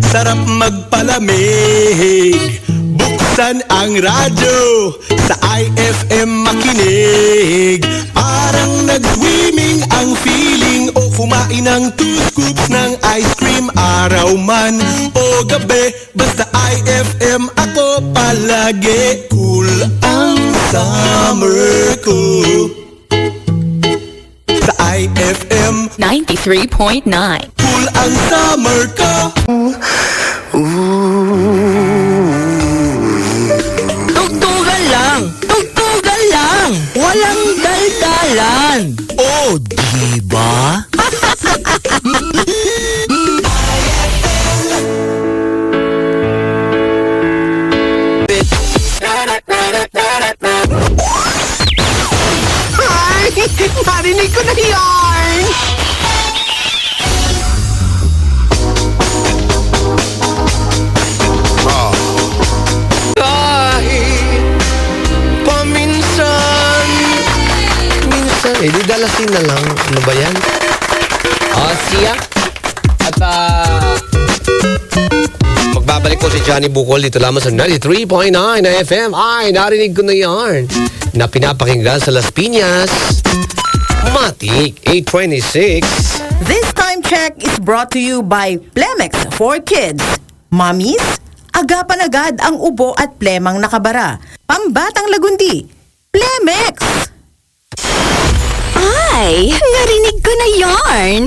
sarap magpalamig. Buksan ang radyo, sa IFM makinig. Parang nag-swimming ang feeling, o kumain ng 2 scoops ng ice cream. Araw man o gabi, basta IFM ako palagi. Cool ang summer ko sa IFM 93.9. Cool ang summer ko. Tugtugan lang! Tugtugan lang! Walang daldalan! Oh, diba? Ay! Narinig ko na yarn! Kahit paminsan, minsan, di dalasin na lang. Ano ba yan? Siya. At magbabalik ko si Johnny Bukol dito lamang sa 93.9 na FM. Ay, narinig ko na yarn na pinapakinggan sa Las Piñas. Matik 826. This time check is brought to you by Plemex for Kids. Mommies, agapan agad ang ubo at plemang nakabara. Pambatang lagundi, Plemex! Ay, narinig ko na yarn.